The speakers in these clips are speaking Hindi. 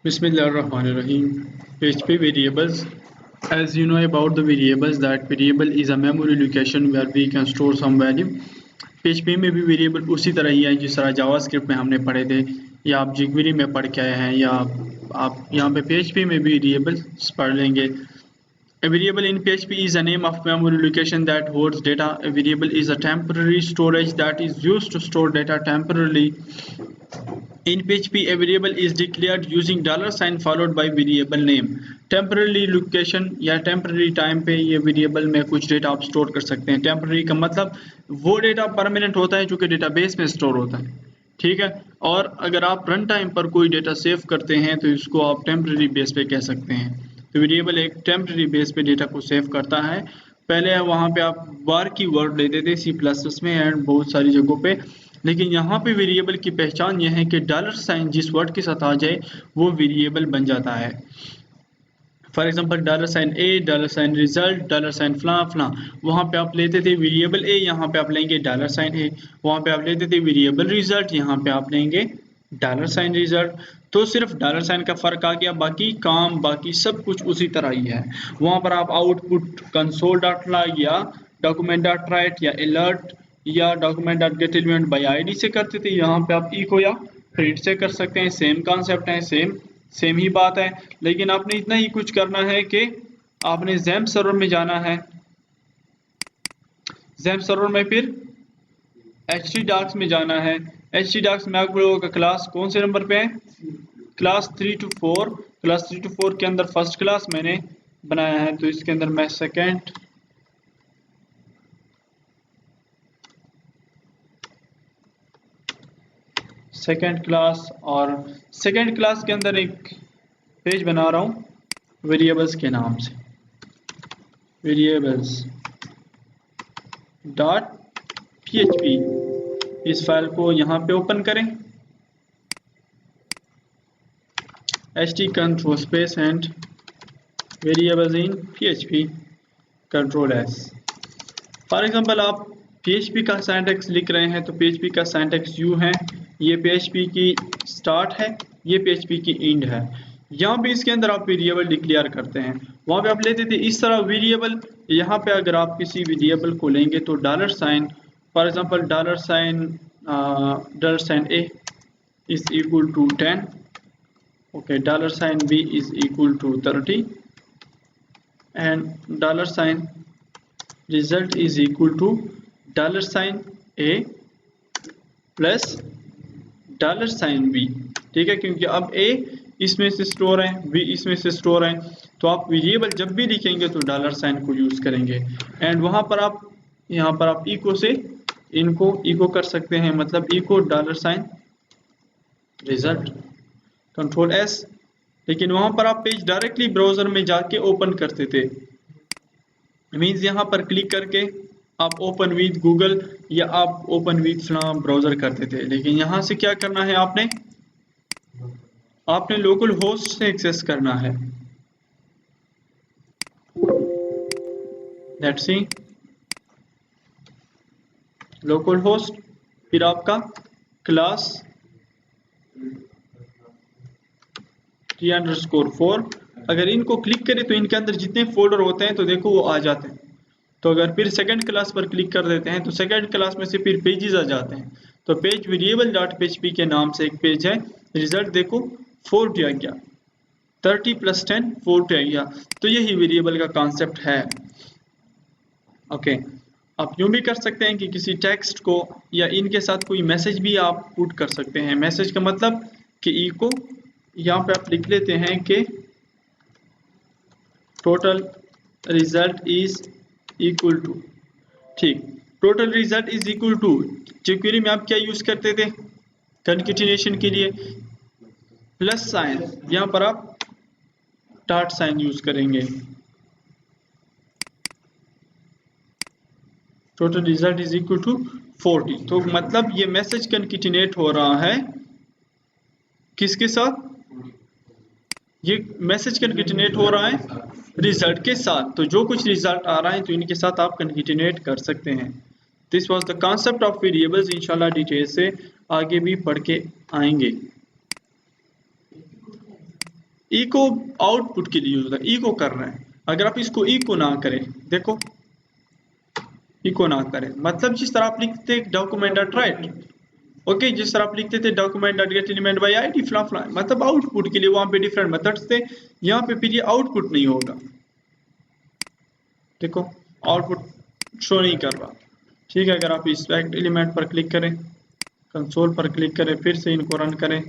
Bismillahirrahmanirrahim. PHP variables. As you know about the variables, that variable is a memory location where we can store some value. PHP में भी वेरिएबल उसी तरह ही है जिस तरह जावास्क्रिप्ट में हमने पढ़े थे, या आप jQuery में पढ़ के आए हैं, या आप यहाँ पे PHP में भी वेरिएबल्स पढ़ लेंगे. A variable in PHP is a name of memory location that holds data. A variable is a temporary storage that is used to store data temporarily. In PHP, a variable is declared using $sign followed by variable name. Temporary location या temporary time पे ये variable में कुछ डेटा आप स्टोर कर सकते हैं. Temporary का मतलब वो डेटा परमानेंट होता है जो कि डेटाबेस में स्टोर होता है, ठीक है. और अगर आप रन टाइम पर कोई डेटा सेव करते हैं तो इसको आप टेम्पररी बेस पे कह सकते हैं. तो वेरिएबल एक टेम्पररी बेस पे डेटा को सेव करता है. पहले वहाँ पे आप var की वर्ड लेते थे C++ में एंड बहुत सारी जगहों पे, लेकिन यहाँ पे वेरिएबल की पहचान यह है कि $साइन जिस वर्ड के साथ आ जाए वो वेरिएबल बन जाता है. For example $sign A, $sign result, $sign फला फला, वहाँ पे आप लेते थे वेरिएबल A, यहाँ पे आप लेंगे $साइन A. वहाँ पे आप लेते थे वेरिएबल रिजल्ट, यहाँ पे आप लेंगे $साइन रिजल्ट. तो सिर्फ $साइन का फर्क आ गया, बाकी काम बाकी सब कुछ उसी तरह ही है. वहाँ पर आप आउटपुट console.log या document.write या alert या document.getElement से करते थे. यहाँ पे आप echo या print से कर सकते हैं. सेम कॉन्सेप्ट है, सेम ही बात है, लेकिन आपने इतना ही कुछ करना है कि आपने XAMPP सर्वर में जाना है. XAMPP सर्वर में फिर htdocs में जाना है. htdocs में आप लोगों का क्लास कौन से नंबर पे है? Class 3 to 4. क्लास 3 to 4 के अंदर फर्स्ट क्लास मैंने बनाया है, तो इसके अंदर मैं सेकेंड क्लास और सेकेंड क्लास के अंदर एक पेज बना रहा हूँ वेरिएबल्स के नाम से. variables.php. इस फाइल को यहाँ पे ओपन करें. ht control space and variables in php control s. For example आप PHP का सिंटैक्स लिख रहे हैं तो PHP का सिंटैक्स यूँ है, ये PHP की स्टार्ट है, ये PHP की एंड है. यहाँ पे इसके अंदर आप वेरिएबल डिक्लेयर करते हैं. वहाँ पे आप लेते थे इस तरह वेरिएबल. यहाँ पे अगर आप किसी वेरिएबल को लेंगे तो $sign, for example $sign A is equal to 10. okay, $sign B is equal to 30 and $sign result is equal to $sign A plus $sign B. ठीक है, क्योंकि अब A इसमें से स्टोर है, B इसमें से स्टोर है, तो आप वेरिएबल जब भी लिखेंगे तो $साइन को यूज करेंगे. एंड वहां पर आप यहाँ पर आप इको से इनको इको कर सकते हैं, मतलब echo $sign result control S. लेकिन वहां पर आप पेज डायरेक्टली ब्राउजर में जाके ओपन करते थे, मीन्स यहाँ पर क्लिक करके आप ओपन विद गूगल या आप ओपन विद ब्राउजर करते थे. लेकिन यहाँ से क्या करना है, आपने लोकल होस्ट से एक्सेस करना है. लेट्स सी, लोकल होस्ट, फिर आपका क्लास 3_4. अगर इनको क्लिक करें तो इनके अंदर जितने फोल्डर होते हैं तो देखो वो आ जाते हैं. तो अगर फिर सेकंड क्लास पर क्लिक कर देते हैं तो सेकंड क्लास में से फिर पेजेस आ जाते हैं. तो पेज variable.php के नाम से एक पेज है. रिजल्ट देखो 40 आ गया, 30 + 10 40 आ गया. तो यही वेरिएबल का कॉन्सेप्ट है. ओके, आप यूं भी कर सकते हैं कि किसी टेक्स्ट को या इनके साथ कोई मैसेज भी आप पुट कर सकते हैं. मैसेज का मतलब कि इको यहाँ पे आप लिख लेते हैं कि total result is equal to, ठीक, total result is equal to. jQuery में आप क्या यूज करते थे कंकेटिनेशन के लिए? प्लस साइन, यहाँ पर आप $साइन यूज करेंगे. Total result is equal to 40. तो मतलब ये मैसेज कंकेटिनेट हो रहा है किसके साथ? ये मैसेज कंकेटिनेट हो रहा है रिजल्ट के साथ. तो जो कुछ रिजल्ट आ रहा है तो इनके साथ आप कंकेटिनेट कर सकते हैं. This was the concept of variables. इंशाल्लाह डिटेल से आगे भी पढ़ के आएंगे. इको आउटपुट के लिए यूज होता है, इको कर रहे हैं। अगर आप इसको इको ना करें, देखो इको ना करें मतलब जिस तरह आप लिखते डॉक्यूमेंट डॉट राइट, ओके, जिस तरह आप लिखते थे document dot get element by ID फ्ला फ्ला, मतलब आउटपुट के लिए वहां पे डिफरेंट मेथड्स थे, यहाँ पे फिर ये आउटपुट नहीं होगा। देखो आउटपुट शो नहीं कर रहा। ठीक है, अगर आप इस एलिमेंट पर क्लिक करें, कंसोल पर क्लिक करें, फिर से इनको रन करें,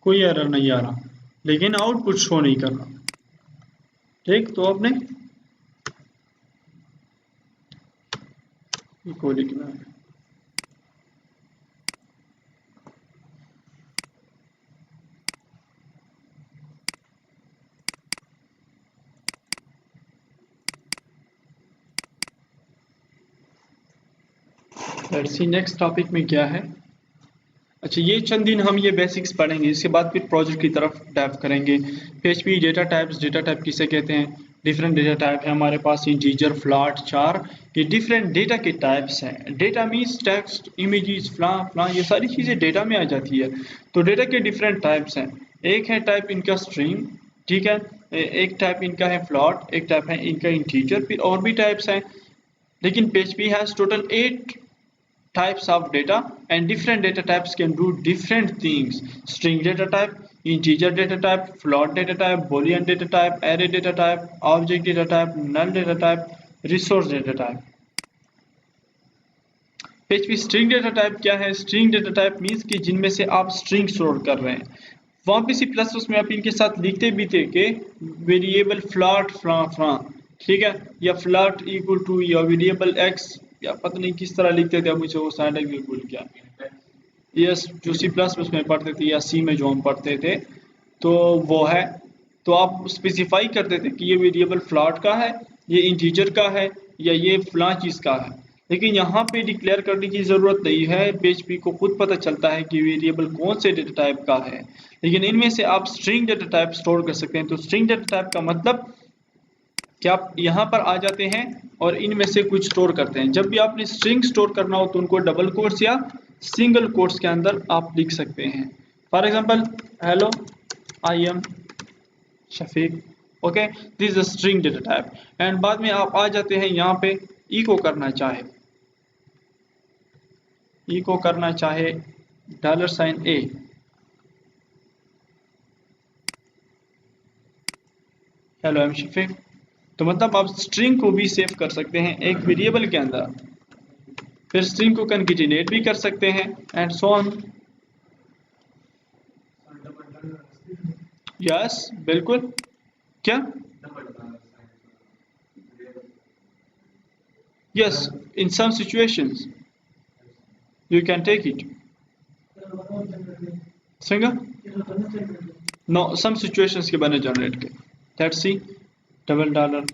कोई एरर नहीं आ रहा, लेकिन आउटपुट शो नहीं कर रहा। ठीक, तो आपने इको लिखना है। लेट्स सी नेक्स्ट टॉपिक में क्या है। अच्छा, ये चंद दिन हम ये बेसिक्स पढ़ेंगे, इसके बाद फिर प्रोजेक्ट की तरफ डाइव करेंगे। PHP data types, data type किसे कहते हैं, डिफरेंट डेटा टाइप है हमारे पास, इंटीजर, फ्लॉट, चार, ये डिफरेंट डेटा के टाइप्स हैं। डेटा मीन्स टेक्स्ट, इमेजेस, फ्ला फ्ला, ये सारी चीज़ें डेटा में आ जाती है। तो डेटा के डिफरेंट टाइप्स हैं। एक है टाइप इनका स्ट्रिंग, ठीक है, एक टाइप इनका है फ्लॉट, एक टाइप है इनका इंटीजर, फिर और भी टाइप्स हैं। लेकिन PHP has total 8 types of data, and different data types can do different things. String data type, integer data type, float data type, boolean data type, array data type, object data type, null data type, resource data type. PHP string data type क्या है? string data type means कि जिनमें से आप string स्टोर कर रहे हैं। वहां पे C++ में आप इनके साथ लिखते भी थे कि वेरिएबल फ्लॉट ठीक है, या फ्लॉट इक्वल टू, या वेरिएबल x, या पता नहीं किस तरह लिखते थे, मुझे वो सिंटैक्स भी भूल गया। यस, जो C++ में पढ़ते थे या सी में जो हम पढ़ते थे, तो वो है, तो आप स्पेसिफाई करते थे कि ये वेरिएबल फ्लॉट का है, ये इंटीजर का है, या ये फलां चीज़ का है। लेकिन यहाँ पे डिक्लेयर करने की ज़रूरत नहीं है, पीएचपी को खुद पता चलता है कि वेरिएबल कौन से डेटा टाइप का है। लेकिन इनमें से आप स्ट्रिंग डेटा टाइप स्टोर कर सकते हैं। तो स्ट्रिंग डेटा टाइप का मतलब कि आप यहाँ पर आ जाते हैं और इनमें से कुछ स्टोर करते हैं। जब भी आपने स्ट्रिंग स्टोर करना हो तो उनको डबल कोट्स या सिंगल कोट्स के अंदर आप लिख सकते हैं। For example, hello I am Shafiq, okay, this is a string data type. And बाद में आप आ जाते हैं यहाँ पे, इको करना चाहे, इको करना चाहे $A, hello I am Shafiq, तो मतलब आप स्ट्रिंग को भी सेव कर सकते हैं एक वेरिएबल के अंदर, फिर स्ट्रिंग को कंकेटिनेट भी कर सकते हैं, एंड सो ऑन। यस, बिल्कुल। क्या? Yes, in some situations you can take it single, no, some situations के बने जनरेट के। Let's see, $,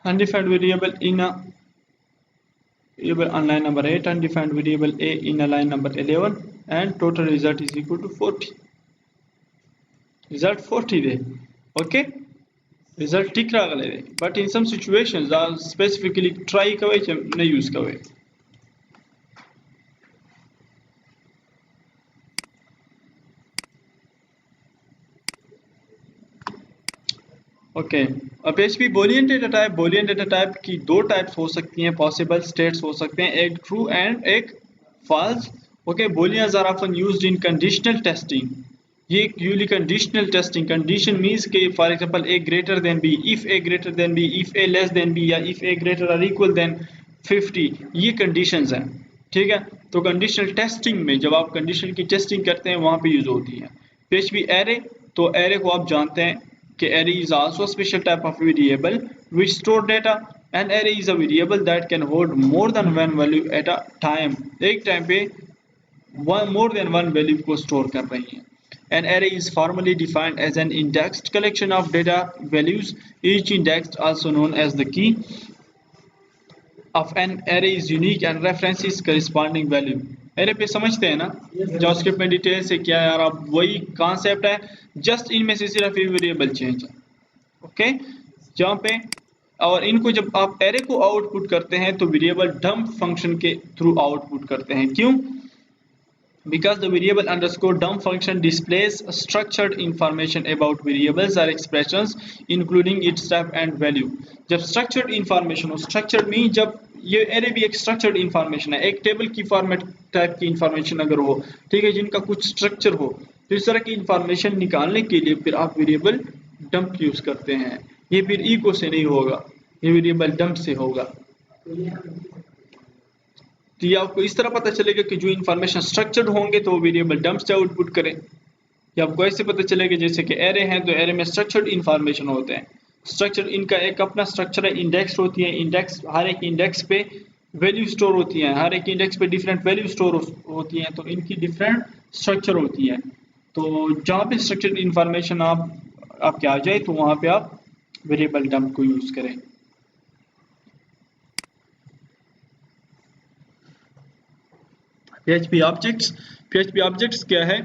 undefined variable in a variable on line number 8, undefined variable a in a line number 11, and total result is equal to 40, result 40 they, okay, result ठीक रहा गले दे, but in some situations are specifically try कवे नहीं use कवे। ओके, अब PHP बोलियन डेटा टाइप की दो टाइप्स हो सकती हैं, पॉसिबल स्टेट्स हो सकते हैं, एक ट्रू एंड एक false. Okay, booleans are often used in conditional testing. ये usually conditional testing, condition means के for example A greater than B, if A greater than B, if A less than B, या इफ ए ग्रेटर और इक्वल देन 50, ये कंडीशंस हैं। ठीक है, तो कंडीशनल टेस्टिंग में जब आप कंडीशन की टेस्टिंग करते हैं वहां पे यूज होती है। PHP एरे, तो एरे को आप जानते हैं कि array is also a special type of variable which store data. An array is a variable that can hold more than one value at a time. एक टाइम पे more than one value को store कर रही है। An array is formally defined as an indexed collection of data values. Each index, also known as the key of an array, is unique and references corresponding value. Array पे समझते हैं ना, जावास्क्रिप्ट में डिटेल से क्या है यार, आप वही कॉन्सेप्ट है, जस्ट इनमें से सिर्फ ये वेरिएबल चेंज है। ओके, जहाँ पे और इनको जब आप एरे को आउटपुट करते हैं तो वेरिएबल डंप फंक्शन के थ्रू आउटपुट करते हैं। क्यों? Because the variable underscore dump function displays structured information about variables or expressions including its type and value। जब structured information हो, structured मीन जब ये array भी एक structured information है, एक टेबल की फॉर्मेट टाइप की इंफॉर्मेशन अगर हो, ठीक है, जिनका कुछ स्ट्रक्चर हो, तो इस तरह की इंफॉर्मेशन निकालने के लिए फिर आप वेरिएबल डंप यूज करते हैं। ये फिर इको से नहीं होगा, ये वेरिएबल डंप से होगा। तो ये आपको इस तरह पता चलेगा कि जो इन्फॉर्मेशन स्ट्रक्चर्ड होंगे तो वो वेरिएबल डंप से आउटपुट करें। या आपको ऐसे पता चलेगा जैसे कि एरे हैं तो एरे में स्ट्रक्चर्ड इन्फॉर्मेशन होते हैं, स्ट्रक्चर इनका एक अपना स्ट्रक्चर है, इंडेक्स होती है, इंडेक्स हर एक इंडेक्स पे वैल्यू स्टोर होती है, हर एक इंडेक्स पे डिफरेंट वैल्यू स्टोर होती हैं, तो इनकी डिफरेंट स्ट्रक्चर होती है। तो जहाँ पे स्ट्रक्चर्ड इन्फॉर्मेशन आपके आ जाए तो वहाँ पे आप वेरिएबल डंप को यूज करें। PHP ऑब्जेक्ट्स क्या है?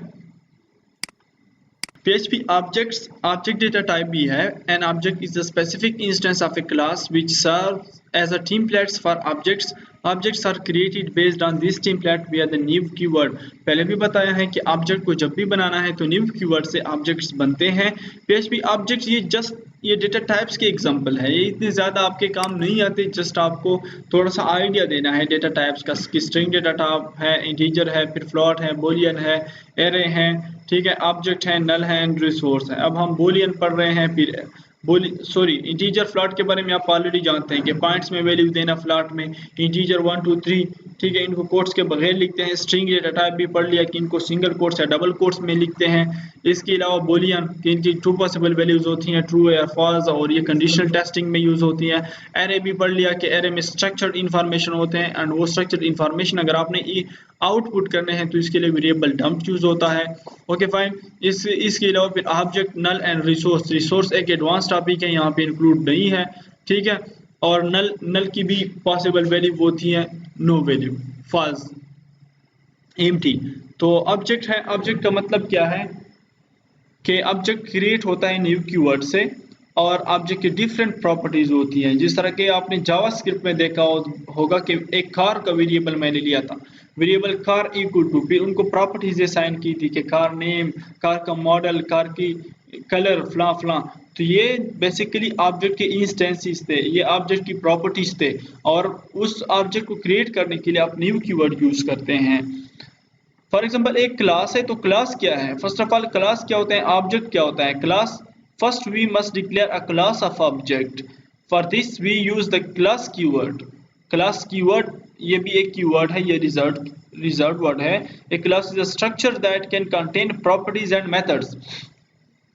PHP object data type भी है। An object is a specific instance of a class which serves as a template for objects. Objects are created based on this template via the new keyword। पहले भी बताया है कि ऑब्जेक्ट को जब भी बनाना है तो new keyword से ऑब्जेक्ट्स बनते हैं। PHP ऑब्जेक्ट्स ये डेटा टाइप्स के एग्जांपल है, ये इतने ज़्यादा आपके काम नहीं आते, जस्ट आपको थोड़ा सा आइडिया देना है डेटा टाइप्स का, कि स्ट्रिंग डेटा टाइप है, इंटीजर है, फिर फ्लोट है, बूलियन है, एरे है, ठीक है, ऑब्जेक्ट है, नल है, एंड रिसोर्स है। अब हम बूलियन पढ़ रहे हैं, फिर इंटीजर फ्लॉट के बारे में आप ऑलरेडी जानते हैं कि पॉइंट्स में वैल्यू देना फ्लॉट में, इंटीजर 1 2 3, ठीक है, इनको कोट्स के बगैर लिखते हैं। स्ट्रिंग डेटा टाइप भी पढ़ लिया कि इनको सिंगल कोट्स या डबल कोट्स में लिखते हैं। इसके अलावा बूलियन कि इनकी ट्रू पॉसिबल वैल्यूज होती हैं, ट्रू या फॉल्स, और ये कंडीशनल टेस्टिंग में यूज होती है। एरे भी पढ़ लिया कि एरे में स्ट्रक्चर्ड इन्फॉर्मेशन होते हैं, एंड वो स्ट्रक्चर्ड इन्फॉर्मेशन अगर आपने आउटपुट करने हैं तो इसके लिए वेरिएबल डंप यूज होता है। Okay fine. इसके अलावा फिर ऑब्जेक्ट, नल एंड रिसोर्स एक एडवांस टॉपिक है, यहाँ पे इंक्लूड नहीं है, ठीक है। और नल की भी पॉसिबल वैल्यू होती है नो वैल्यू, फॉल्स, एम्प्टी। तो ऑब्जेक्ट है, ऑब्जेक्ट का मतलब क्या है कि ऑब्जेक्ट क्रिएट होता है न्यू कीवर्ड से, और ऑब्जेक्ट की डिफरेंट प्रॉपर्टीज होती हैं। जिस तरह के आपने जावास्क्रिप्ट में देखा होगा कि एक कार का वेरिएबल मैंने लिया था, वेरिएबल कार इक्वल टू, फिर उनको प्रॉपर्टीज असाइन की थी कि कार नेम, कार का मॉडल, कार की कलर, फला फला। तो ये बेसिकली ऑब्जेक्ट के इंस्टेंसेस थे, ये ऑब्जेक्ट की प्रॉपर्टीज थे, और उस ऑब्जेक्ट को क्रिएट करने के लिए आप न्यू कीवर्ड यूज करते हैं। फॉर एग्जाम्पल एक क्लास है, तो क्लास क्या है? फर्स्ट ऑफ ऑल क्लास क्या होता है, ऑब्जेक्ट क्या होता है? Class, first we must declare a class of object, for this we use the class keyword. Class keyword ये भी एक कीवर्ड है, ये रिजर्व वर्ड है। A class is a structure that can contain properties and methods.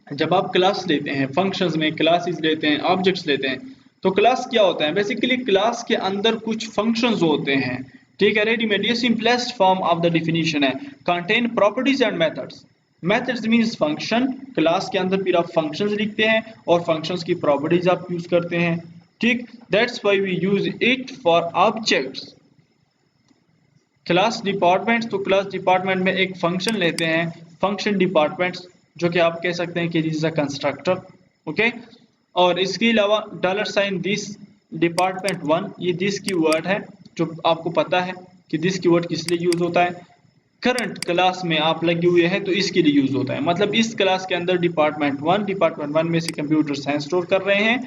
जब आप क्लास लेते हैं, फंक्शंस में क्लासेस लेते हैं, ऑब्जेक्ट्स लेते हैं, तो क्लास क्या होता है? बेसिकली क्लास के अंदर कुछ फंक्शंस होते हैं, ठीक है, रेडीमेड। ये simplest form of the definition है, contain properties and methods. Methods means function, class के अंदर फिर आप फंक्शंस लिखते हैं और फंक्शंस की प्रॉपर्टीज आप यूज करते हैं, ठीक। That's why we use it for objects. Class departments, तो क्लास डिपार्टमेंट में एक फंक्शन लेते हैं, फंक्शन डिपार्टमेंट्स, जो कि आप कह सकते हैं कि this is a constructor, okay. और इसके अलावा डॉलर साइन दिस डिपार्टमेंट 1, ये दिस की वर्ड है, जो आपको पता है कि दिस की वर्ड किस लिए यूज होता है। करंट क्लास में आप लगे हुए हैं तो इसके लिए यूज होता है, मतलब इस क्लास के अंदर डिपार्टमेंट 1 में से कंप्यूटर साइंस स्टोर कर रहे हैं,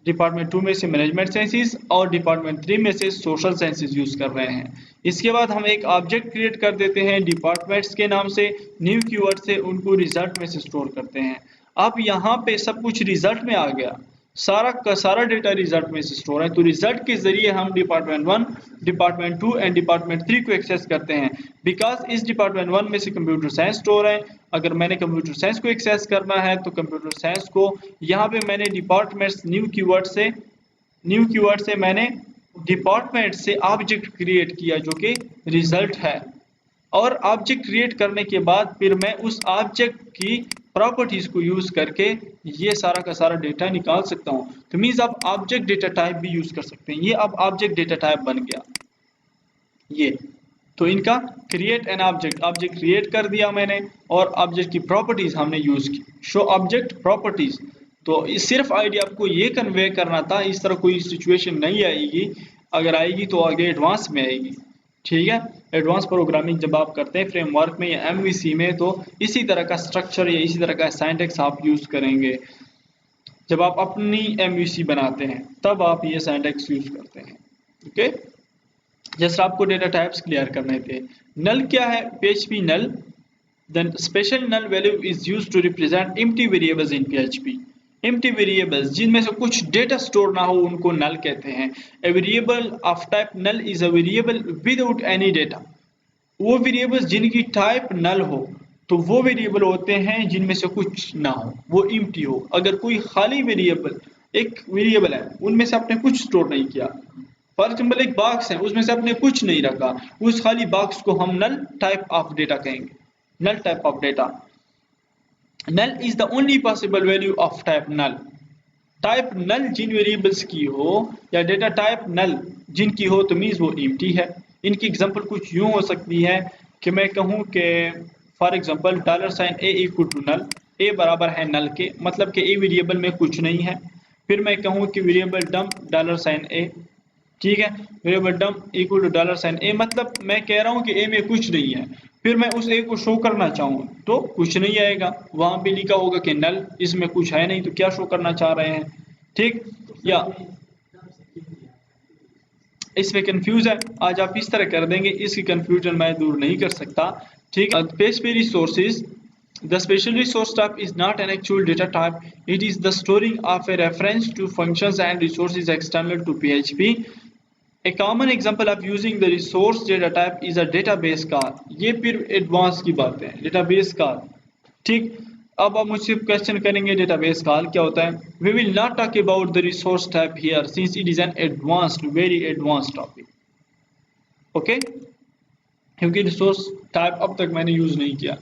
डिपार्टमेंट 2 में से मैनेजमेंट साइंसेस, और डिपार्टमेंट 3 में से सोशल साइंसेस यूज कर रहे हैं। इसके बाद हम एक ऑब्जेक्ट क्रिएट कर देते हैं डिपार्टमेंट्स के नाम से, न्यू कीवर्ड से उनको रिजल्ट में से स्टोर करते हैं। अब यहाँ पे सब कुछ रिजल्ट में आ गया, सारा का सारा डेटा रिजल्ट में से स्टोर है, तो रिजल्ट के जरिए हम डिपार्टमेंट 1, डिपार्टमेंट 2 एंड डिपार्टमेंट 3 को एक्सेस करते हैं। बिकॉज इस डिपार्टमेंट 1 में से कंप्यूटर साइंस स्टोर है, अगर मैंने कंप्यूटर साइंस को एक्सेस करना है तो कंप्यूटर साइंस को यहाँ पे मैंने डिपार्टमेंट्स न्यू कीवर्ड से मैंने डिपार्टमेंट से ऑब्जेक्ट क्रिएट किया जो कि रिजल्ट है, और ऑब्जेक्ट क्रिएट करने के बाद फिर मैं उस ऑब्जेक्ट की प्रॉपर्टीज को यूज करके ये सारा का सारा डेटा निकाल सकता हूँ। तो मीन्स आप ऑब्जेक्ट डेटा टाइप भी यूज कर सकते हैं। ये अब ऑब्जेक्ट डेटा टाइप बन गया ये, तो इनका create an object, object create कर दिया मैंने और ऑब्जेक्ट की प्रॉपर्टीज हमने यूज की, शो ऑब्जेक्ट प्रॉपर्टीज। तो इस सिर्फ आइडिया आपको ये कन्वे करना था, इस तरह कोई सिचुएशन नहीं आएगी, अगर आएगी तो आगे एडवांस में आएगी। ठीक है, एडवांस प्रोग्रामिंग जब आप करते हैं फ्रेमवर्क में या एमवीसी में तो इसी तरह का स्ट्रक्चर या इसी तरह का सिंटैक्स आप यूज करेंगे। जब आप अपनी एमवीसी बनाते हैं तब आप ये सिंटैक्स यूज करते हैं। ओके, जस्ट आपको डेटा टाइप्स क्लियर करने थे। नल क्या है? PHP null, then special null value is used to represent empty variables in PHP। empty variables जिनमें से कुछ डेटा स्टोर ना हो उनको null कहते हैं। a variable of type null is a variable without any data। वो वेरिएबल्स जिनकी टाइप नल हो तो वो वेरिएबल होते हैं जिनमें से कुछ ना हो, वो एम्प्टी हो। अगर कोई खाली वेरिएबल, एक वेरिएबल है उनमें से आपने कुछ स्टोर नहीं किया, फॉर एग्जाम्पल एक बॉक्स है उसमें से आपने कुछ नहीं रखा, उस खाली बॉक्स को हम नल टाइप ऑफ डेटा कहेंगे। null type of data, null is the only possible value of type null। Type null जिन वेरिएबल्स की हो या डेटा टाइप नल जिनकी हो तो मीन्स वो एम्प्टी है। इनकी एग्जांपल कुछ यूं हो सकती है कि मैं कहूं कि for example $a equal to null, A बराबर है नल के, मतलब कि ए वेरिएबल में कुछ नहीं है। फिर मैं कहूं कि वेरिएबल डम्प $a, ठीक है, variable dump equal to $a, मतलब मैं कह रहा हूं कि ए में कुछ नहीं है। फिर मैं उस ए को शो करना चाहूँ तो कुछ नहीं आएगा, वहां पे लिखा होगा कि नल, इसमें कुछ है नहीं, तो क्या शो करना चाह रहे हैं। ठीक, या इसमें कंफ्यूज है, आज आप इस तरह कर देंगे, इसकी कंफ्यूजन मैं दूर नहीं कर सकता। ठीक, पेज पे resources, the special resource type is not an actual data type, it is the storing of a reference to functions and resources external to PHP। A common example of using the resource data type is a database call। ये फिर एडवांस की बात है, डेटाबेस कॉल। ठीक, अब आप मुझसे क्वेश्चन करेंगे डेटाबेस कॉल क्या होता है। We will not talk about the resource type here since it is an advanced, very advanced topic। Okay, क्योंकि रिसोर्स टाइप अब तक मैंने यूज नहीं किया।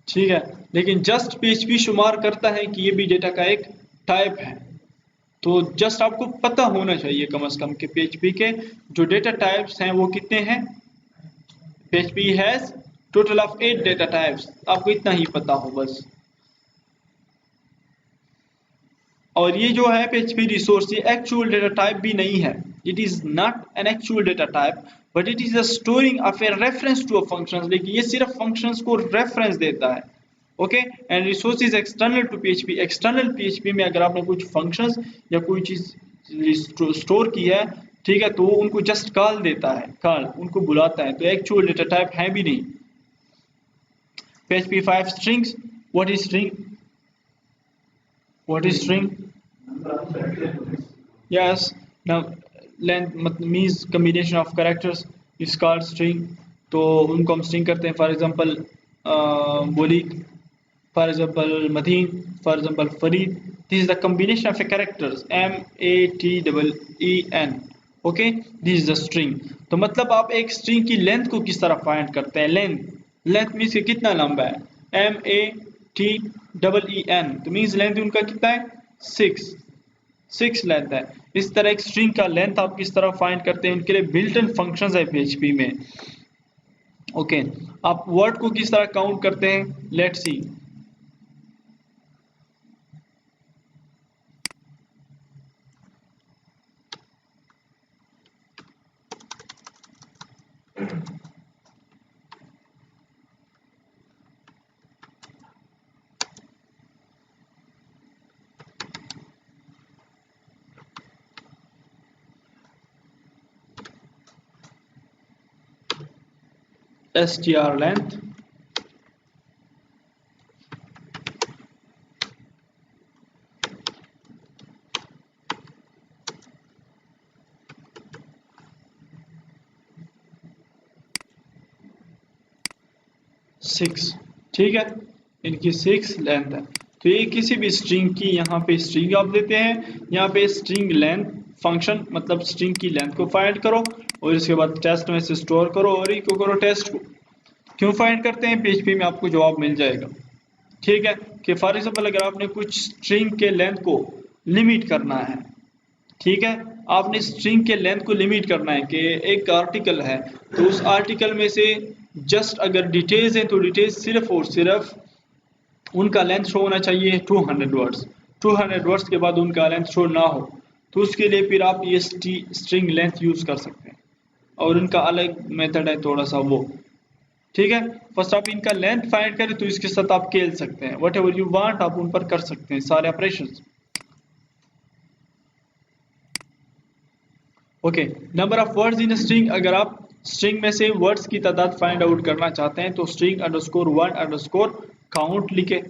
ठीक है, लेकिन जस्ट PHP शुमार करता है कि ये भी डेटा का एक टाइप है, तो जस्ट आपको पता होना चाहिए कम से कम कि PHP के जो डेटा टाइप्स हैं वो कितने हैं। PHP has total of 8 data types, आपको इतना ही पता हो बस। और ये जो है PHP रिसोर्स, ये एक्चुअल डेटा टाइप भी नहीं है, it is not an actual data type but it is a storing of a reference to a function. लेकिन ये सिर्फ फंक्शंस को रेफरेंस देता है। Okay, and resource is external to PHP। External PHP में अगर आपने कुछ फंक्शंस या कोई चीज स्टोर की है, ठीक है, तो वो उनको जस्ट कॉल देता है, कॉल उनको बुलाता है, तो एक्चुअल डेटा टाइप है भी नहीं। PHP 5 strings, what is string? What is string? Yes, now length means combination of characters is called string। तो उनको हम स्ट्रिंग करते हैं, फॉर एग्जांपल बोलिक, for example Madeen, for example Farid. This is the combination of a characters MATEEN। Okay, this is the string. तो मतलब आप एक स्ट्रिंग की लेंथ को किस तरह फाइंड करते हैं, लेंथ मीन्स कितना लंबा है, MATEEN, तो मीन्स लेंथ उनका कितना है, 6 लेंथ है। इस तरह एक स्ट्रिंग का लेंथ आप किस तरह फाइंड करते हैं, उनके लिए बिल्ट इन फंक्शंस है PHP में। ओके, आप वर्ड को किस तरह काउंट करते हैं, let's see. str length, six, ठीक है, इनकी 6 लेंथ है। तो ये किसी भी स्ट्रिंग की, यहाँ पे स्ट्रिंग आप देते हैं, यहाँ पे स्ट्रिंग लेंथ फंक्शन, मतलब स्ट्रिंग की लेंथ को फाइंड करो और इसके बाद टेस्ट में से स्टोर करो और इको करो टेस्ट को। क्यों फाइंड करते हैं, PHP में आपको जवाब मिल जाएगा। ठीक है, कि फॉर एग्जाम्पल अगर आपने कुछ स्ट्रिंग के लेंथ को लिमिट करना है, ठीक है। आपने स्ट्रिंग के लेंथ को लिमिट करना है कि एक आर्टिकल है तो उस आर्टिकल में से जस्ट अगर डिटेल्स हैं तो डिटेल्स सिर्फ और सिर्फ उनका लेंथ शो होना चाहिए 200 वर्ड्स। 200 वर्ड्स के बाद उनका लेंथ शो ना हो तो उसके लिए फिर आप ये स्ट्रिंग लेंथ यूज कर सकते हैं और इनका अलग मेथड है थोड़ा सा वो। ठीक है, फर्स्ट आप इनका लेंथ फाइंड करें तो इसके साथ आप खेल सकते हैं, वट एवर यू वांट आप उन पर कर सकते हैं सारे operations. Okay, number of words in string, अगर आप स्ट्रिंग में से वर्ड्स की तादाद फाइंड आउट करना चाहते हैं तो string underscore one underscore count लिखे।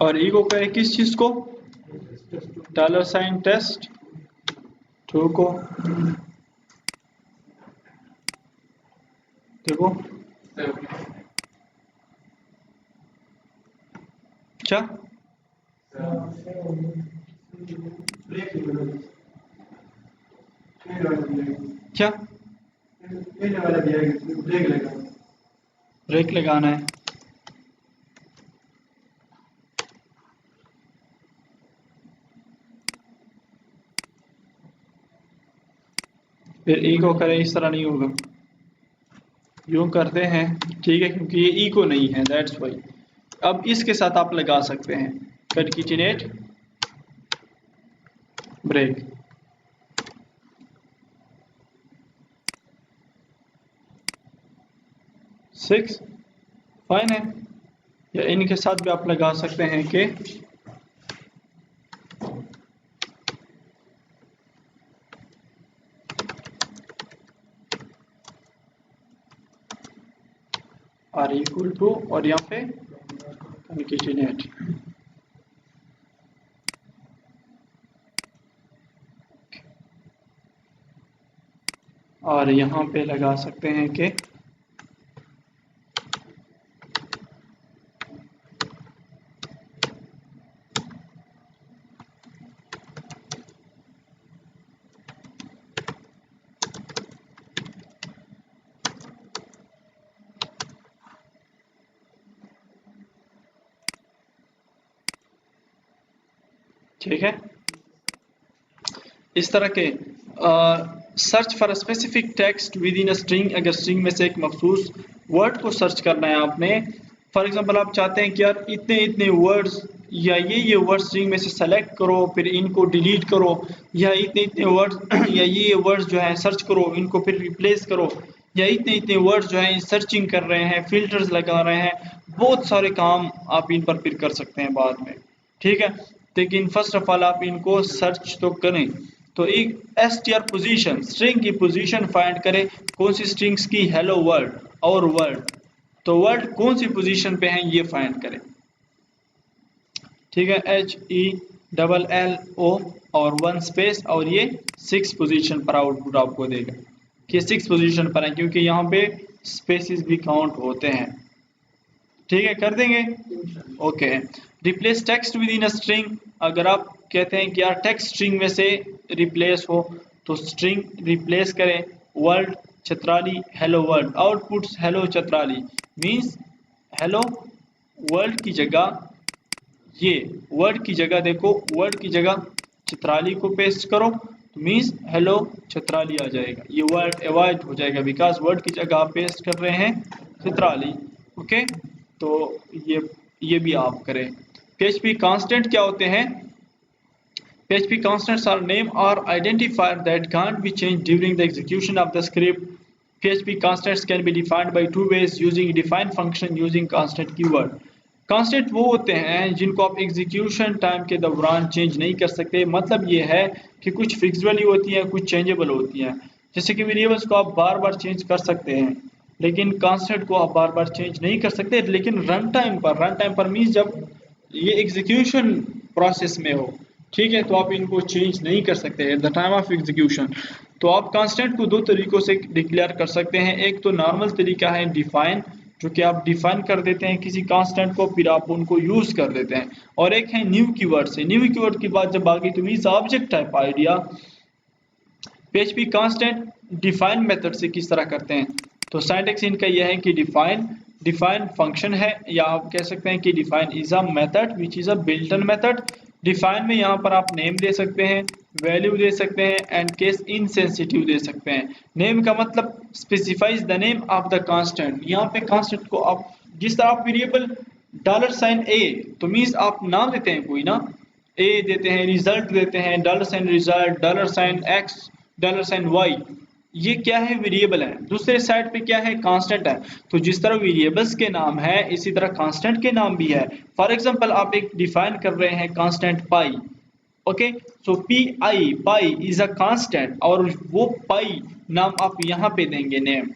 और ईगो करें किस चीज को, डॉलर साइन टेस्ट टू को। देखो क्या क्या ब्रेक लगाना है। फिर ईगो करें, इस तरह नहीं होगा, यूं करते हैं। ठीक है, क्योंकि ये ईगो नहीं है दैट्स वाई। अब इसके साथ आप लगा सकते हैं कंकेटिनेट ब्रेक। सिक्स फाइन है, या इनके साथ भी आप लगा सकते हैं कि आर इक्वल टू और यहाँ पे कंकेटिनेट। और यहाँ पे लगा सकते हैं कि ठीक है। इस तरह के search for specific text with in a string, अगर स्ट्रिंग में से एक मखसूस वर्ड को सर्च करना है आपने, फॉर एग्जांपल आप चाहते हैं कि यार इतने इतने वर्ड्स या ये वर्ड्स स्ट्रिंग में से सेलेक्ट करो फिर इनको डिलीट करो, या इतने इतने वर्ड्स या ये वर्ड्स जो है सर्च करो इनको फिर रिप्लेस करो, या इतने इतने वर्ड्स जो है सर्चिंग कर रहे हैं फिल्टर्स लगा रहे हैं, बहुत सारे काम आप इन पर फिर कर सकते हैं बाद में। ठीक है, लेकिन फर्स्ट ऑफ ऑल आप इनको सर्च तो करें। तो एक str पोजीशन, स्ट्रिंग की पोजीशन फाइंड करें, कौन सी स्ट्रिंग्स की, हेलो वर्ल्ड और वर्ल्ड, तो वर्ल्ड कौन सी पोजीशन पे है ये फाइंड करें। ठीक है, HELLO और वन स्पेस और ये 6 पोजीशन पर आउटपुट आपको देगा कि 6 पोजीशन पर है, क्योंकि यहाँ पे स्पेसिस भी काउंट होते हैं। ठीक है, कर देंगे। Okay, replace text with in a string, अगर आप कहते हैं कि यार टेक्स्ट स्ट्रिंग में से रिप्लेस हो तो स्ट्रिंग रिप्लेस करें world Chatrali hello world, output hello Chatrali means hello world की जगह, ये वर्ड की जगह देखो, वर्ड की जगह चित्राली को पेस्ट करो तो मींस हेलो चित्राली आ जाएगा, ये वर्ड अवॉइड हो जाएगा बिकॉज वर्ड की जगह आप पेस्ट कर रहे हैं चित्राली। ओके, तो ये भी आप करें। PHP कांस्टेंट क्या होते हैं, PHP constants are name or identifier that can't be changed during the execution of the script. PHP constants can be defined by two ways, using define function using constant keyword. Constant वो होते हैं जिनको आप एग्जीक्यूशन टाइम के दौरान चेंज नहीं कर सकते, मतलब ये है कि कुछ फिक्स वैल्यू होती है कुछ चेंजेबल होती हैं, जैसे कि वेरिएबल्स को आप बार बार चेंज कर सकते हैं लेकिन कांस्टेंट को आप बार बार चेंज नहीं कर सकते। लेकिन रन टाइम पर मीन्स जब ये एग्जीक्यूशन प्रोसेस में हो ठीक है, तो आप इनको चेंज नहीं कर सकते at the time of execution. तो आप कांस्टेंट को दो तरीकों से डिक्लेयर कर सकते हैं। एक तो नॉर्मल तरीका है डिफाइन, जो कि आप डिफाइन कर देते हैं किसी कांस्टेंट को, फिर आप उनको यूज कर देते हैं। और एक है न्यू कीवर्ड से। न्यू कीवर्ड की बात जब आ गई तो means object type idea. PHP constant define method से किस तरह करते हैं, तो सिंटैक्स इनका यह है कि डिफाइन फंक्शन है, या आप कह सकते हैं कि define is a method which is a built in method. Define में यहाँ पर आप नेम दे सकते हैं, वैल्यू दे सकते हैं एंड केस इनसेंसिटिव दे सकते हैं। नेम का मतलब specifies the name of the constant. यहाँ पे कांस्टेंट को आप जिस तरह आप वेरिएबल $a तो मीन्स आप नाम देते हैं कोई ना, ए देते हैं, रिजल्ट देते हैं, $रिजल्ट, $x, $y, ये क्या है, वेरिएबल है। दूसरे साइड पे क्या है, कांस्टेंट है। तो जिस तरह वेरिएबल्स के नाम है इसी तरह कांस्टेंट के नाम भी है। फॉर एग्जांपल आप एक डिफाइन कर रहे हैं constant pi, okay, so pi is a constant, और वो पाई नाम आप यहाँ पे देंगे नेम।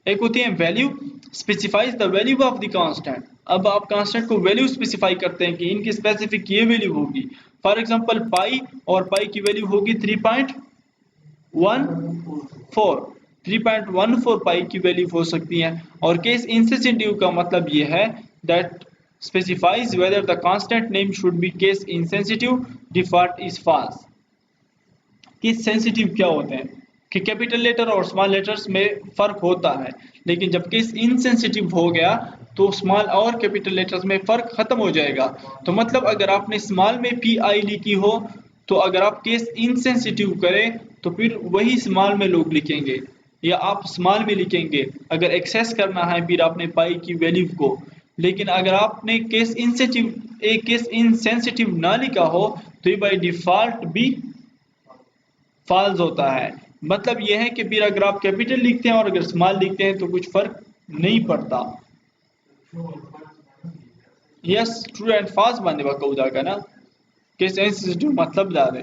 एक होती है value, specifies the value of the constant. अब आप कांस्टेंट को वैल्यू स्पेसिफाई करते हैं कि इनकी स्पेसिफिक ये वैल्यू होगी। फॉर एग्जांपल पाई, और पाई की वैल्यू होगी 3.14 पाई की वैल्यू हो सकती है। और केस इंसेंसिटिव का मतलब ये है that specifies whether the constant name should be case insensitive, default is false. Case sensitive क्या होते हैं कि कैपिटल लेटर और स्मॉल लेटर्स में फर्क होता है, लेकिन जब केस इनसेंसिटिव हो गया तो स्मॉल और कैपिटल लेटर्स में फर्क खत्म हो जाएगा। तो मतलब अगर आपने स्मॉल में PI लिखी हो, तो अगर आप केस इनसेंसिटिव करें तो फिर वही स्मॉल में लोग लिखेंगे, या आप स्मॉल में लिखेंगे अगर एक्सेस करना है फिर आपने पाई की वैल्यू को। लेकिन अगर आपने केस इनसेंसिटिव ना लिखा हो तो ये बाय डिफॉल्ट भी फॉल्स होता है। मतलब यह है कि फिर अगर आप कैपिटल लिखते हैं और अगर स्मॉल लिखते हैं तो कुछ फर्क नहीं पड़ता। यस, ट्रू एंड फॉल्स बनने का कौदा का ना कि सेंसिटिव मतलब जा रहे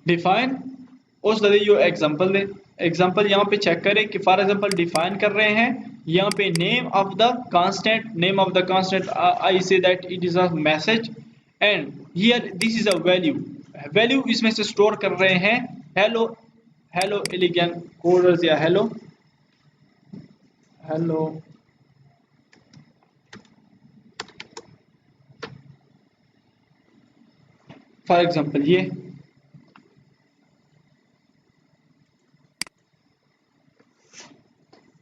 डिफाइन उस तरह यो एग्जांपल दे। एग्जांपल यहाँ पे चेक करें कि फॉर एग्जांपल डिफाइन कर रहे हैं यहाँ पे name of the constant I say that it is a message and here this is a value इसमें से स्टोर कर रहे हैं हेलो एलिगेंट कोडर्स, या हेलो फॉर एग्जांपल ये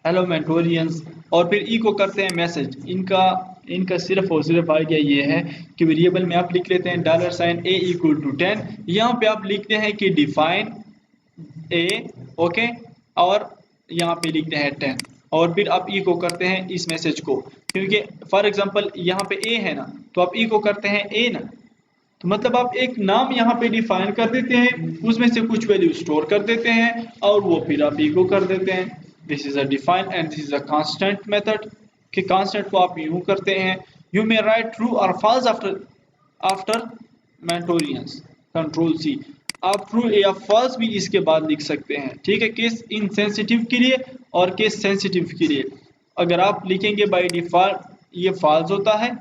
हेलो मेंटोरियंस, और फिर ई को करते हैं मैसेज। इनका सिर्फ और सिर्फ आइडिया ये है कि वेरिएबल में आप लिख लेते हैं $a = 10, यहाँ पे आप लिखते हैं कि डिफाइन ए, ओके, और यहाँ पे लिखते हैं 10, और फिर आप ई को करते हैं इस मैसेज को, क्योंकि फॉर एग्जांपल यहाँ पे ए है ना, तो आप ई को करते हैं ए ना, तो मतलब आप एक नाम यहाँ पे डिफाइन कर देते हैं, उसमें से कुछ वैल्यू स्टोर कर देते हैं और वो फिर आप इको कर देते हैं। This is a define and this is a constant method, कि कांस्टेंट को आप यूं करते हैं, यू मे राइट ट्रू और फॉल्स आफ्टर मेंटोरियंस, कंट्रोल C। आप ट्रू या फॉल्स भी इसके बाद लिख सकते हैं, ठीक है, केस इनसेंसिटिव के लिए और केस सेंसिटिव के लिए। अगर आप लिखेंगे बाय डिफॉल्ट ये फॉल्स होता है,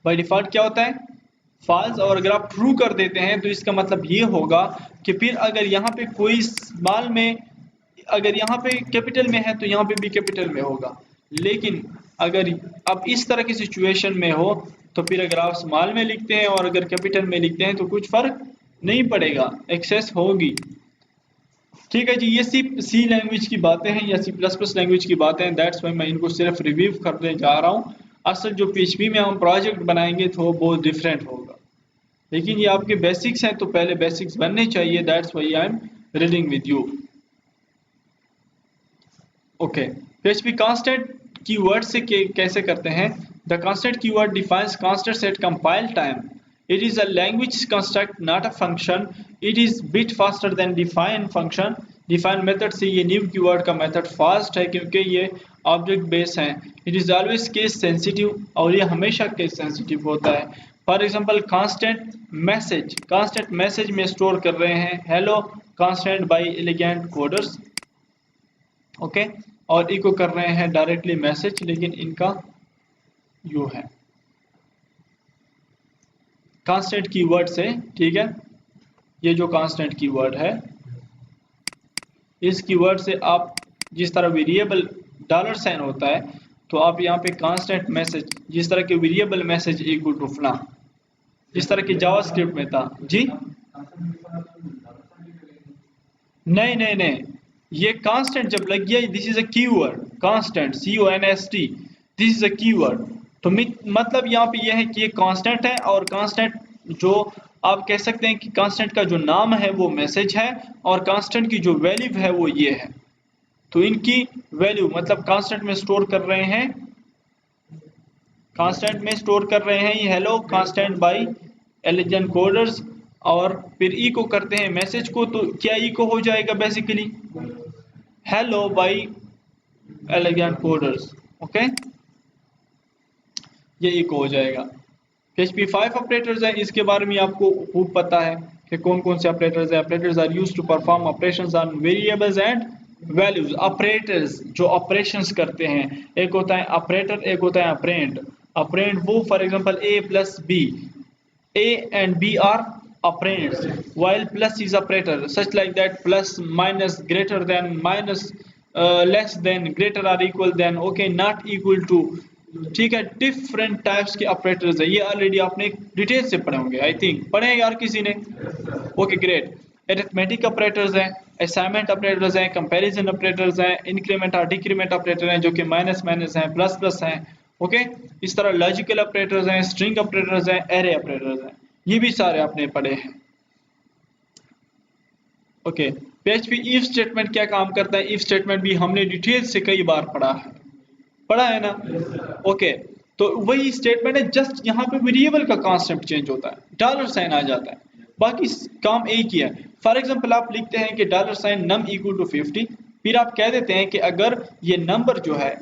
बाय डिफॉल्ट क्या होता है, फॉल्स, और अगर आप ट्रू कर देते हैं तो इसका मतलब ये होगा कि फिर अगर यहाँ पे कोई स्मॉल में, अगर यहाँ पे कैपिटल में है तो यहाँ पे भी कैपिटल में होगा। लेकिन अगर अब इस तरह की सिचुएशन में हो तो फिर अगर आप स्मॉल में लिखते हैं और अगर कैपिटल में लिखते हैं तो कुछ फर्क नहीं पड़ेगा, एक्सेस होगी। ठीक है जी, ये सी लैंग्वेज की बातें हैं या C++ लैंग्वेज की बातें हैं, दैट्स वाई मैं इनको सिर्फ रिव्यू करने जा रहा हूँ। असल जो PHP में हम प्रोजेक्ट बनाएंगे तो वो बहुत डिफरेंट होगा, लेकिन ये आपके बेसिक्स हैं तो पहले बेसिक्स बनने चाहिए, that's why I am reading with you. Okay, PHP constant keyword से कैसे करते हैं। The constant keyword defines constants eight compile time. It is a language construct, not a function. It is bit faster than define function. Define method से ये new keyword का method fast है क्योंकि ये object based है। It is always case sensitive और ये हमेशा case sensitive होता है। For example, constant message में store कर रहे हैं hello constant by elegant coders, okay, और इको कर रहे हैं डायरेक्टली मैसेज, लेकिन इनका यू है। कांस्टेंट कीवर्ड से, ठीक है, ये जो कांस्टेंट कीवर्ड है, इस कीवर्ड से आप जिस तरह वेरिएबल डॉलर साइन होता है, तो आप यहाँ पे कांस्टेंट मैसेज, जिस तरह के वेरिएबल मैसेज इक्वल टू फला, जिस तरह की जावास्क्रिप्ट में था जी। नहीं नहीं नहीं, ये कांस्टेंट जब लग गया, this is a keyword, constant, CONST, this is a keyword. तो मतलब यहाँ पे यह है कि ये कांस्टेंट है, और कांस्टेंट जो आप कह सकते हैं कि कांस्टेंट का जो नाम है वो मैसेज है, और कांस्टेंट की जो वैल्यू है वो ये है। तो इनकी वैल्यू मतलब कांस्टेंट में स्टोर कर रहे हैं, कांस्टेंट में स्टोर कर रहे हैं ये hello constant by Alison coders, और फिर इको करते हैं मैसेज को, तो क्या इको हो जाएगा basically hello by elegant coders, okay, ये इको हो जाएगा। PHP 5 ऑपरेटर्स हैं, इसके बारे में आपको खूब पता है कि कौन कौन से ऑपरेटर्स हैं। Operators are used to perform operations on variables and values. Operators जो ऑपरेशंस करते हैं, एक होता है ऑपरेटर, एक होता है ऑपरेंड। ऑपरेंड वो for example A plus B, A and B are operands, while plus is operator, such like that plus, minus, greater than, minus, less than, greater or equal than, okay, not equal to, ठीक है। डिफरेंट टाइप्स के ऑपरेटर्स है, ये ऑलरेडी आपने डिटेल से पढ़े होंगे, आई थिंक पढ़े हैं यार किसी ने, ओके ग्रेट। एरिथमेटिक ऑपरेटर्स हैं, असाइनमेंट ऑपरेटर्स हैं, कंपैरिजन ऑपरेटर्स हैं, इंक्रीमेंट और डिक्रीमेंट ऑपरेटर हैं जो कि माइनस माइनस हैं, प्लस प्लस हैं, ओके। इस तरह लॉजिकल ऑपरेटर्स हैं, स्ट्रिंग ऑपरेटर्स हैं, एरे ऑपरेटर्स हैं, ये भी सारे आपने पढ़े हैं, ओके। PHP इफ स्टेटमेंट क्या काम करता है, इफ स्टेटमेंट भी हमने डिटेल से कई बार पढ़ा है ना, ओके। तो वही स्टेटमेंट है, जस्ट यहाँ पे वेरिएबल का कांसेप्ट चेंज होता है, डॉलर साइन आ जाता है, बाकी काम एक ही है। फॉर एग्जांपल आप लिखते हैं कि dollar sign num equal to 50, फिर आप कह देते हैं कि अगर ये नंबर जो है,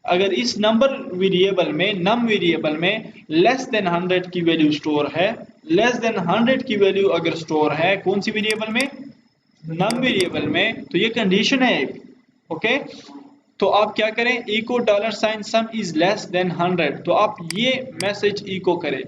अगर इस नंबर वेरिएबल में, नम वेरिएबल में लेस देन 100 की वैल्यू स्टोर है, लेस देन 100 की वैल्यू अगर स्टोर है कौन सी वेरिएबल में, नम वेरिएबल में, तो ये कंडीशन है एक, ओके। तो आप क्या करें, echo dollar sign sum is less than 100, तो आप ये मैसेज इको करें।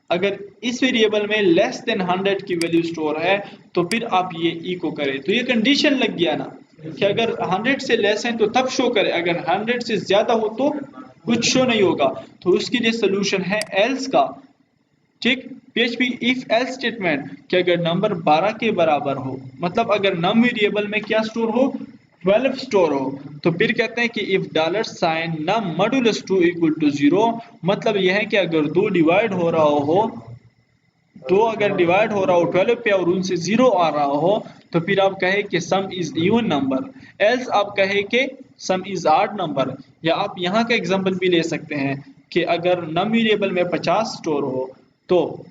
अगर इस वेरिएबल में लेस देन 100 की वैल्यू स्टोर है तो फिर आप ये इको करें। तो ये कंडीशन लग गया ना कि अगर 100 से लेस है तो तब शो करे, अगर 100 से ज्यादा हो तो कुछ शो नहीं होगा। तो उसके लिए सोल्यूशन है एल्स का, ठीक। PHP इफ एल्स स्टेटमेंट कि अगर नंबर 12 के बराबर हो, मतलब अगर नम वेरिएबल में क्या स्टोर हो, 12 स्टोर हो, तो फिर कहते हैं कि if dollar sign num modulus 2 equal to 0, मतलब यह है कि अगर दो डिवाइड हो रहा हो, दो अगर डिवाइड हो रहा हो 12 पे और उनसे 0 आ रहा हो, तो फिर आप कहे कि सम इज इवन नंबर, एल्स आप कहे कि सम इज ऑड नंबर। या आप यहाँ का एग्जांपल भी ले सकते हैं कि अगर नम वेरिएबल में 50 स्टोर हो, तो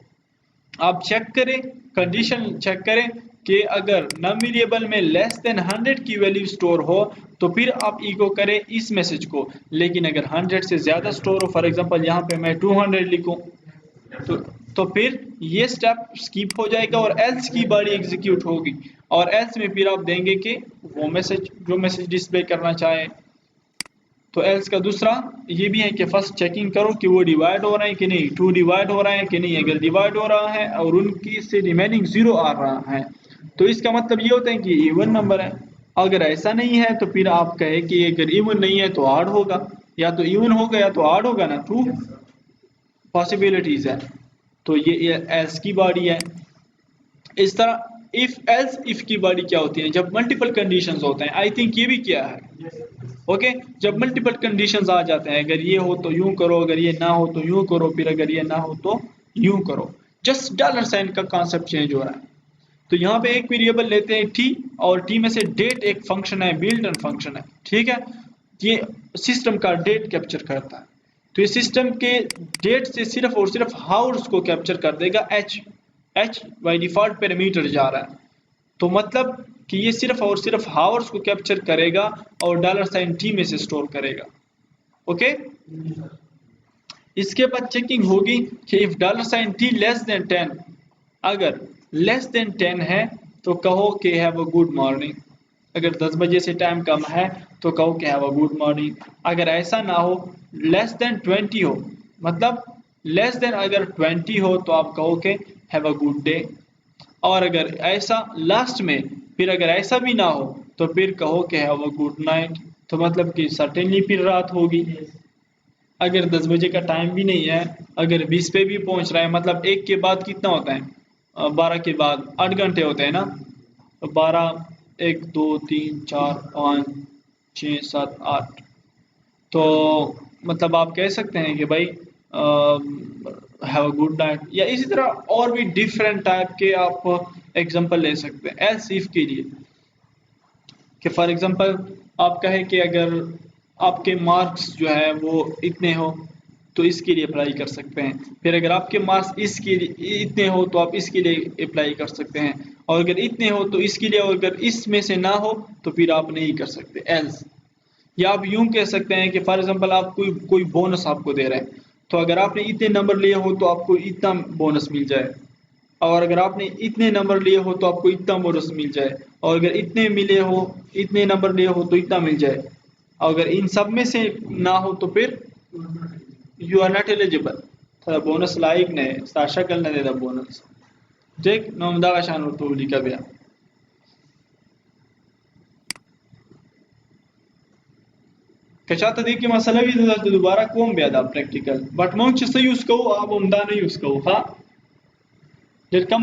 आप चेक करें, कंडीशन चेक करें कि अगर नम वेरिएबल में लेस देन 100 की वैल्यू स्टोर हो तो फिर आप इको करें इस मैसेज को। लेकिन अगर 100 से ज्यादा स्टोर हो, फॉर एग्जांपल यहाँ पे मैं 200 लिखूं, तो तो फिर ये स्टेप स्किप हो जाएगा और एल्स की बॉडी एग्जीक्यूट होगी, और एल्स में फिर आप देंगे कि वो मैसेज जो मैसेज डिस्प्ले करना चाहे। तो एल्स का दूसरा ये भी है कि फर्स्ट चेकिंग करो कि वो डिवाइड हो रहा है कि नहीं, 2 डिवाइड हो रहा है कि नहीं। अगर डिवाइड हो रहा है और उनकी से रिमेनिंग 0 आ रहा है तो इसका मतलब ये होता है कि इवन नंबर है। अगर ऐसा नहीं है तो फिर आप कहे कि अगर इवन नहीं है तो ऑड होगा, या तो इवन होगा या तो ऑड होगा ना, 2 पॉसिबिलिटीज है। तो ये एल्स की बॉडी है। इस तरह इफ एल्स इफ की बॉडी क्या होती है, जब मल्टीपल कंडीशंस होते हैं, आई थिंक ये भी किया है, ओके। जब मल्टीपल कंडीशंस आ जाते हैं, अगर ये हो तो यूं करो, अगर ये ना हो तो यूं करो, फिर अगर ये ना हो तो यूं करो, जस्ट डॉलर साइन का कॉन्सेप्ट चेंज हो रहा है। तो यहाँ पे एक वेरिएबल लेते हैं टी, और टी में से डेट एक फंक्शन है, बिल्ट इन फंक्शन है, ठीक है। ये सिस्टम का डेट कैप्चर करता है, तो ये सिस्टम के डेट से सिर्फ और सिर्फ हावर्स को कैप्चर कर देगा। एच बाई डिफॉल्ट पैरामीटर जा रहा है, तो मतलब कि ये सिर्फ और सिर्फ हावर्स को कैप्चर करेगा और डॉलर साइन टी में से स्टोर करेगा, ओके। इसके बाद चेकिंग होगी कि if dollar sign T less than 10, अगर लेस देन 10 है तो कहो कि हैव अ गुड मॉर्निंग। अगर 10 बजे से टाइम कम है तो कहो कि हैव अ गुड मॉर्निंग। अगर ऐसा ना हो, लेस देन 20 हो, मतलब लेस देन अगर 20 हो तो आप कहो कि हैव अ गुड डे, और अगर ऐसा लास्ट में फिर अगर ऐसा भी ना हो तो फिर कहो कि हैव अ गुड नाइट। तो मतलब कि सर्टेनली फिर रात होगी। अगर 10 बजे का टाइम भी नहीं है, अगर 20 पे भी पहुंच रहा है, मतलब एक के बाद कितना होता है, 12 के बाद 8 घंटे होते हैं ना, तो 12, 1 2 3 4 5 6 7 8, तो मतलब आप कह सकते हैं कि भाई हैव अ गुड नाइट, या इसी तरह और भी डिफरेंट टाइप के आप एग्जांपल ले सकते हैं एल्स इफ के लिए। कि फॉर एग्जांपल आप कहें कि अगर आपके मार्क्स जो है वो इतने हो तो इसके लिए अप्लाई कर सकते हैं, फिर अगर आपके मार्क्स इसके लिए इतने हो तो आप इसके लिए अप्लाई कर सकते हैं, और अगर इतने हो तो इसके लिए, और अगर इसमें से ना हो तो फिर आप नहीं कर सकते एल्स। या आप यूं कह सकते हैं कि फॉर एग्जांपल आप कोई कोई बोनस आपको दे रहे हैं, तो अगर आपने इतने नंबर लिए हो तो आपको इतना बोनस मिल जाए, और अगर आपने इतने नंबर लिए हो तो आपको इतना बोनस मिल जाए, और अगर इतने मिले हो, इतने नंबर लिए हो तो इतना मिल जाए, और अगर इन सब में से ना हो तो फिर यू आर नॉट एलिजिबल। थोड़ा बोनस लाइक ने साशा कल ने दे बोनस देख नमदा का शान तो लिखा गया। कशात देखिए मसला भी तो दोबारा कौन बेदा प्रैक्टिकल बट मौन से यूज को अब उमदा नहीं यूज को हा Dit kan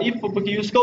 if porque use go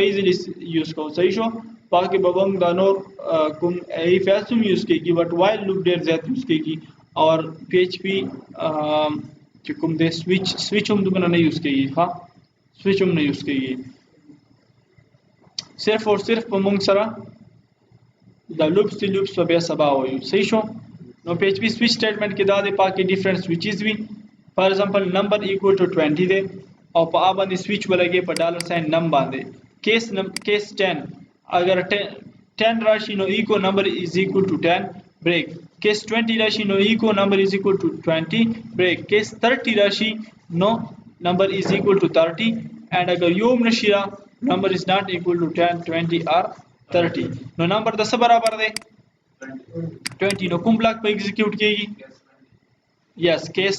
easily use go सही शो बाकी बबंग दानोर कुम if assume use केगी but while loop there that use केगी और PHP कि कुम दे switch हम दुकान नहीं यूज केगी हाँ switch हम नहीं यूज केगी सिर्फ और सिर्फ बमंग सरा the loops वबे सबा हो सही शो no PHP switch statement के दादे पाके different switches भी for example number equal to 20 दे और आप बंद स्विच वाले पर डॉलर साइन नम बांधे केस 10 अगर 10 राशि नो इको number is equal to 10 break case 20 राशि नो इको number is equal to 20 break case 30 राशि नो number is equal to 30 and अगर योम नशिया number is not equal to 10 20 और 30 नो नंबर 10 बराबर दे 20 नो कुम ब्लॉक पे एग्जीक्यूट किएगी yes case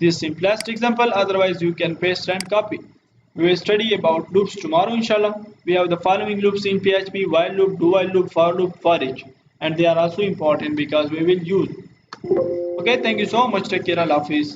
this simplest example otherwise you can paste and copy we will study about loops tomorrow inshallah we have the following loops in php while loop do while loop for each and they are also important because we will use okay thank you so much take care Allah Hafiz